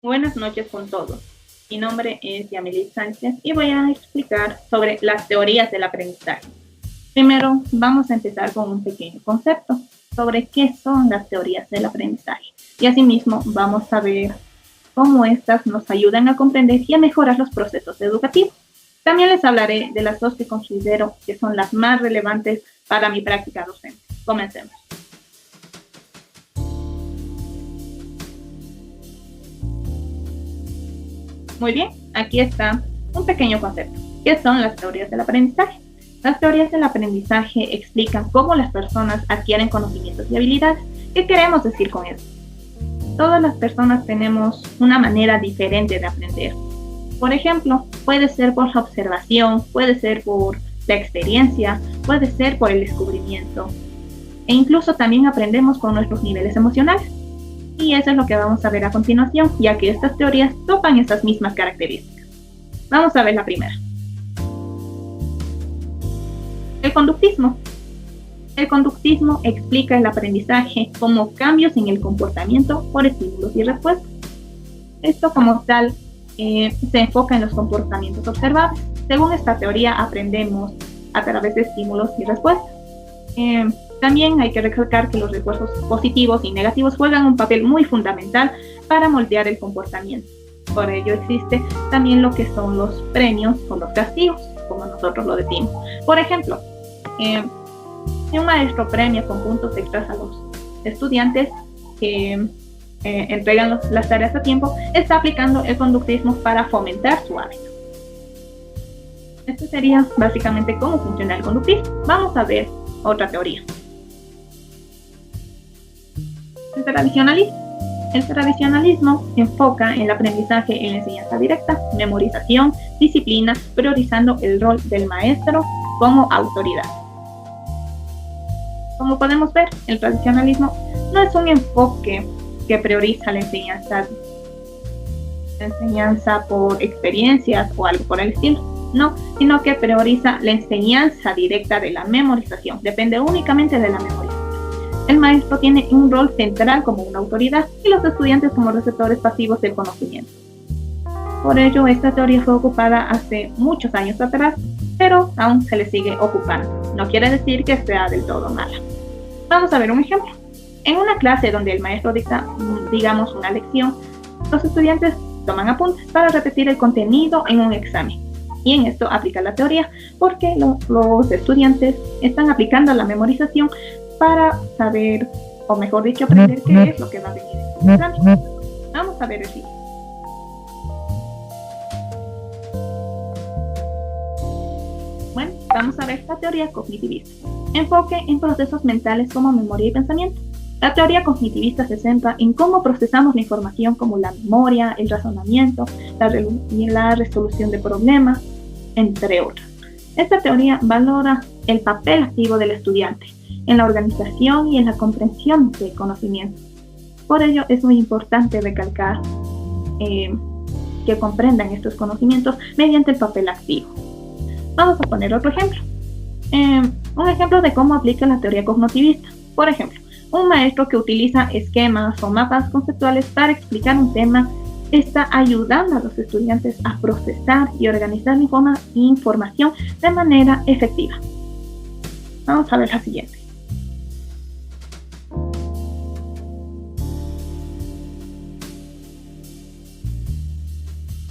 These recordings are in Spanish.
Buenas noches con todos. Mi nombre es Yamilet Sánchez y voy a explicar sobre las teorías del aprendizaje. Primero, vamos a empezar con un pequeño concepto sobre qué son las teorías del aprendizaje. Y asimismo, vamos a ver cómo estas nos ayudan a comprender y a mejorar los procesos educativos. También les hablaré de las dos que considero que son las más relevantes para mi práctica docente. Comencemos. Muy bien, aquí está un pequeño concepto. ¿Qué son las teorías del aprendizaje? Las teorías del aprendizaje explican cómo las personas adquieren conocimientos y habilidades. ¿Qué queremos decir con eso? Todas las personas tenemos una manera diferente de aprender. Por ejemplo, puede ser por la observación, puede ser por la experiencia, puede ser por el descubrimiento. E incluso también aprendemos con nuestros niveles emocionales. Y eso es lo que vamos a ver a continuación, ya que estas teorías topan estas mismas características. Vamos a ver la primera. El conductismo. El conductismo explica el aprendizaje como cambios en el comportamiento por estímulos y respuestas. Esto como tal se enfoca en los comportamientos observables. Según esta teoría, aprendemos a través de estímulos y respuestas. También hay que recalcar que los refuerzos positivos y negativos juegan un papel muy fundamental para moldear el comportamiento. Por ello existe también lo que son los premios o los castigos, como nosotros lo decimos. Por ejemplo, si un maestro premia con puntos extras a los estudiantes que entregan las tareas a tiempo, está aplicando el conductismo para fomentar su hábito. Esto sería básicamente cómo funciona el conductismo. Vamos a ver otra teoría. El tradicionalismo. El tradicionalismo enfoca el aprendizaje en la enseñanza directa, memorización, disciplina, priorizando el rol del maestro como autoridad. Como podemos ver, el tradicionalismo no es un enfoque que prioriza la enseñanza por experiencias o algo por el estilo, no, sino que prioriza la enseñanza directa de la memorización, depende únicamente de la memorización. El maestro tiene un rol central como una autoridad y los estudiantes como receptores pasivos del conocimiento. Por ello, esta teoría fue ocupada hace muchos años atrás, pero aún se le sigue ocupando. No quiere decir que sea del todo mala. Vamos a ver un ejemplo. En una clase donde el maestro dicta, digamos, una lección, los estudiantes toman apuntes para repetir el contenido en un examen. Y en esto aplica la teoría, porque los estudiantes están aplicando la memorización para saber, o mejor dicho, aprender qué es lo que va a venir en el examen. Vamos a ver el siguiente. Bueno, vamos a ver la teoría cognitivista. Enfoque en procesos mentales como memoria y pensamiento. La teoría cognitivista se centra en cómo procesamos la información como la memoria, el razonamiento, la resolución de problemas, entre otras. Esta teoría valora el papel activo del estudiante en la organización y en la comprensión del conocimiento. Por ello es muy importante recalcar que comprendan estos conocimientos mediante el papel activo. Vamos a poner otro ejemplo. Un ejemplo de cómo aplica la teoría cognitivista. Por ejemplo, un maestro que utiliza esquemas o mapas conceptuales para explicar un tema está ayudando a los estudiantes a procesar y organizar la información de manera efectiva. Vamos a ver la siguiente.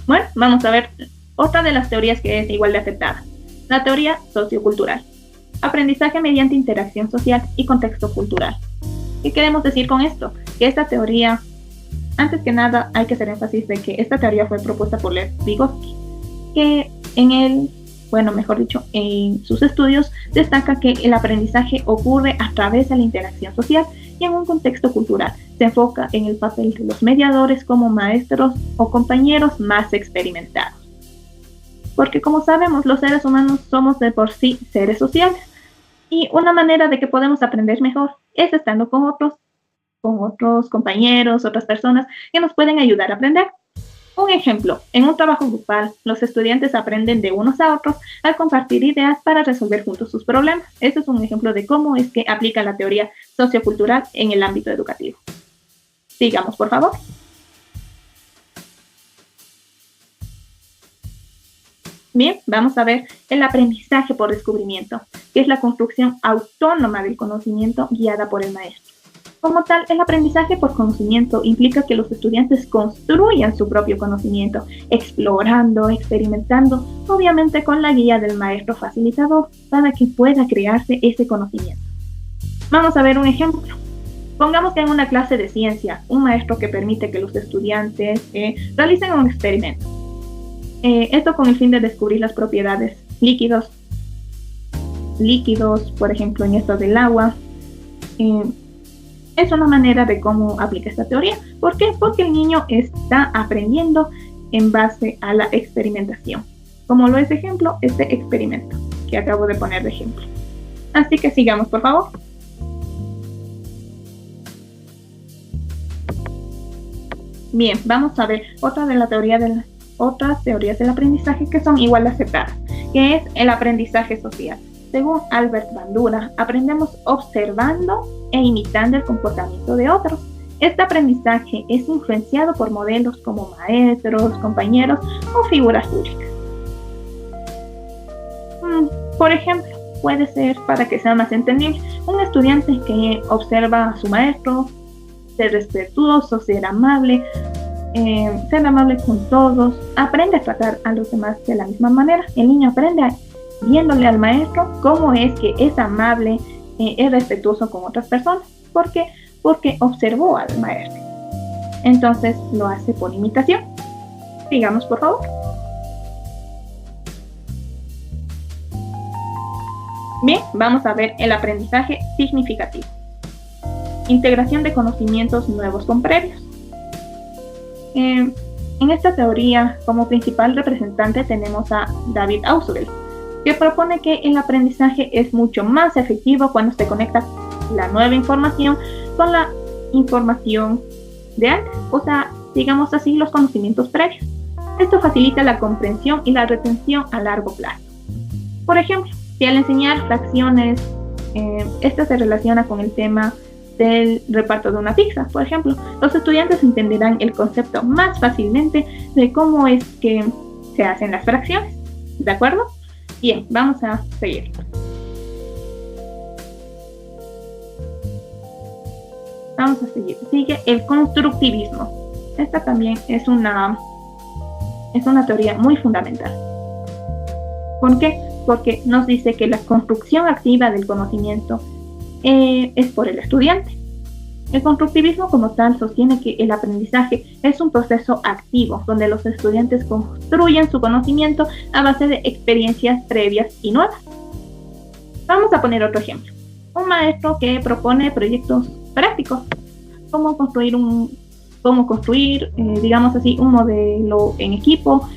Bueno, vamos a ver otra de las teorías que es igual de aceptada. La teoría sociocultural. Aprendizaje mediante interacción social y contexto cultural. ¿Qué queremos decir con esto? Que esta teoría, antes que nada, hay que hacer énfasis de que esta teoría fue propuesta por Lev Vygotsky, que en sus estudios destaca que el aprendizaje ocurre a través de la interacción social y en un contexto cultural. Se enfoca en el papel de los mediadores como maestros o compañeros más experimentados. Porque como sabemos, los seres humanos somos de por sí seres sociales. Y una manera de que podemos aprender mejor es estando con otros compañeros, otras personas que nos pueden ayudar a aprender. Un ejemplo, en un trabajo grupal, los estudiantes aprenden de unos a otros al compartir ideas para resolver juntos sus problemas. Este es un ejemplo de cómo es que aplica la teoría sociocultural en el ámbito educativo. Sigamos, por favor. Bien, vamos a ver el aprendizaje por descubrimiento, que es la construcción autónoma del conocimiento guiada por el maestro. Como tal, el aprendizaje por conocimiento implica que los estudiantes construyan su propio conocimiento, explorando, experimentando, obviamente con la guía del maestro facilitador para que pueda crearse ese conocimiento. Vamos a ver un ejemplo. Pongamos que en una clase de ciencia, un maestro que permite que los estudiantes realicen un experimento. Esto con el fin de descubrir las propiedades líquidos, por ejemplo, en esto del agua. Es una manera de cómo aplica esta teoría. ¿Por qué? Porque el niño está aprendiendo en base a la experimentación. Como lo es ejemplo, este experimento que acabo de poner de ejemplo. Así que sigamos, por favor. Bien, vamos a ver otras teorías del aprendizaje que son igual de aceptadas, que es el aprendizaje social. Según Albert Bandura, aprendemos observando e imitando el comportamiento de otros. Este aprendizaje es influenciado por modelos como maestros, compañeros o figuras públicas. Por ejemplo, puede ser, para que sea más entendible, un estudiante que observa a su maestro, ser respetuoso, ser amable con todos, aprende a tratar a los demás de la misma manera. El niño aprende viéndole al maestro cómo es que es amable, es respetuoso con otras personas. ¿Por qué? Porque observó al maestro. Entonces lo hace por imitación. Sigamos, por favor. Bien, vamos a ver el aprendizaje significativo. Integración de conocimientos nuevos con previos. En esta teoría, como principal representante tenemos a David Ausubel, que propone que el aprendizaje es mucho más efectivo cuando se conecta la nueva información con la información de antes, o sea, digamos así, los conocimientos previos. Esto facilita la comprensión y la retención a largo plazo. Por ejemplo, si al enseñar fracciones, esta se relaciona con el tema del reparto de una pizza, por ejemplo, los estudiantes entenderán el concepto más fácilmente de cómo es que se hacen las fracciones. ¿De acuerdo? Bien, vamos a seguir. Sigue el constructivismo. Esta también es una teoría muy fundamental. ¿Por qué? Porque nos dice que la construcción activa del conocimiento es por el estudiante. El constructivismo como tal sostiene que el aprendizaje es un proceso activo donde los estudiantes construyen su conocimiento a base de experiencias previas y nuevas. Vamos a poner otro ejemplo. Un maestro que propone proyectos prácticos, cómo construir, digamos así, un modelo en equipo,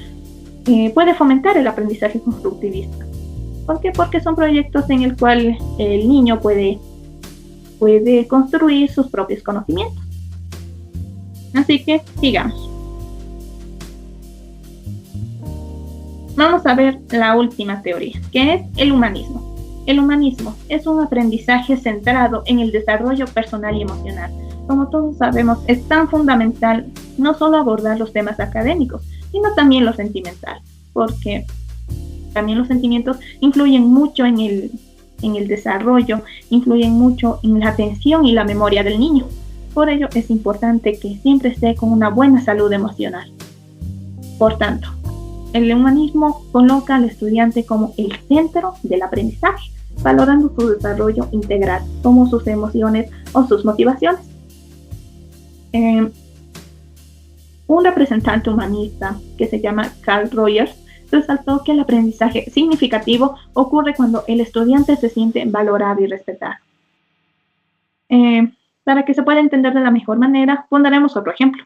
puede fomentar el aprendizaje constructivista. ¿Por qué? Porque son proyectos en el cual el niño puede construir sus propios conocimientos. Así que sigamos. Vamos a ver la última teoría, que es el humanismo. El humanismo es un aprendizaje centrado en el desarrollo personal y emocional. Como todos sabemos, es tan fundamental no solo abordar los temas académicos, sino también lo sentimental, porque también los sentimientos influyen mucho en el desarrollo, influyen mucho en la atención y la memoria del niño. Por ello es importante que siempre esté con una buena salud emocional. Por tanto, el humanismo coloca al estudiante como el centro del aprendizaje, valorando su desarrollo integral, como sus emociones o sus motivaciones. Un representante humanista que se llama Carl Rogers resaltó que el aprendizaje significativo ocurre cuando el estudiante se siente valorado y respetado. Para que se pueda entender de la mejor manera, pondremos otro ejemplo.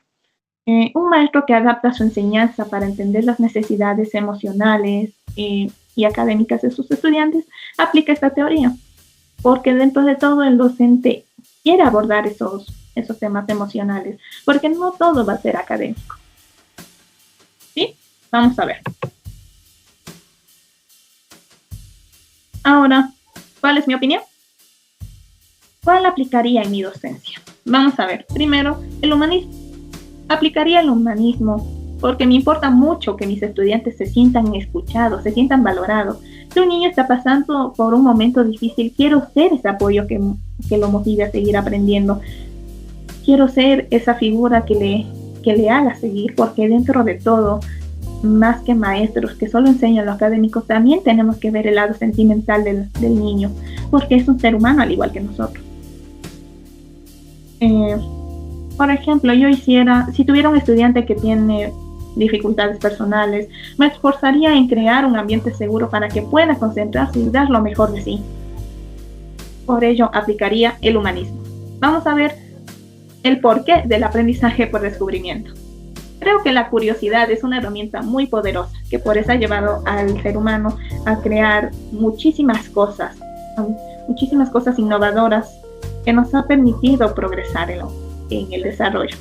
Un maestro que adapta su enseñanza para entender las necesidades emocionales y académicas de sus estudiantes aplica esta teoría, porque dentro de todo el docente quiere abordar esos temas emocionales, porque no todo va a ser académico. ¿Sí? Vamos a ver. Ahora, ¿cuál es mi opinión? ¿Cuál aplicaría en mi docencia? Vamos a ver. Primero, el humanismo. Aplicaría el humanismo porque me importa mucho que mis estudiantes se sientan escuchados, se sientan valorados. Si un niño está pasando por un momento difícil, quiero ser ese apoyo que lo motive a seguir aprendiendo. Quiero ser esa figura que le haga seguir, porque dentro de todo, más que maestros que solo enseñan lo académico, también tenemos que ver el lado sentimental del niño, porque es un ser humano al igual que nosotros. Por ejemplo, si tuviera un estudiante que tiene dificultades personales, me esforzaría en crear un ambiente seguro para que pueda concentrarse y dar lo mejor de sí. Por ello, aplicaría el humanismo. Vamos a ver el porqué del aprendizaje por descubrimiento. Creo que la curiosidad es una herramienta muy poderosa, que por eso ha llevado al ser humano a crear muchísimas cosas innovadoras que nos ha permitido progresar en el desarrollo.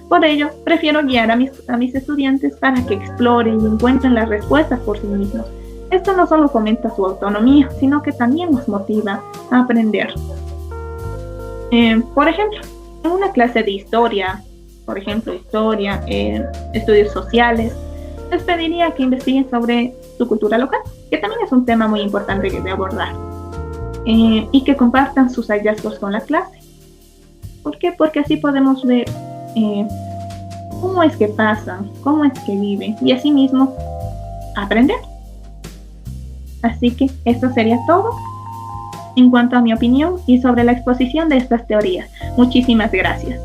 Por ello, prefiero guiar a mis estudiantes para que exploren y encuentren las respuestas por sí mismos. Esto no solo fomenta su autonomía, sino que también nos motiva a aprender. Por ejemplo, en una clase de historia, estudios sociales, les pediría que investiguen sobre su cultura local, que también es un tema muy importante de abordar, y que compartan sus hallazgos con la clase. ¿Por qué? Porque así podemos ver cómo es que pasan, cómo es que viven, y así mismo aprender. Así que esto sería todo en cuanto a mi opinión y sobre la exposición de estas teorías. Muchísimas gracias.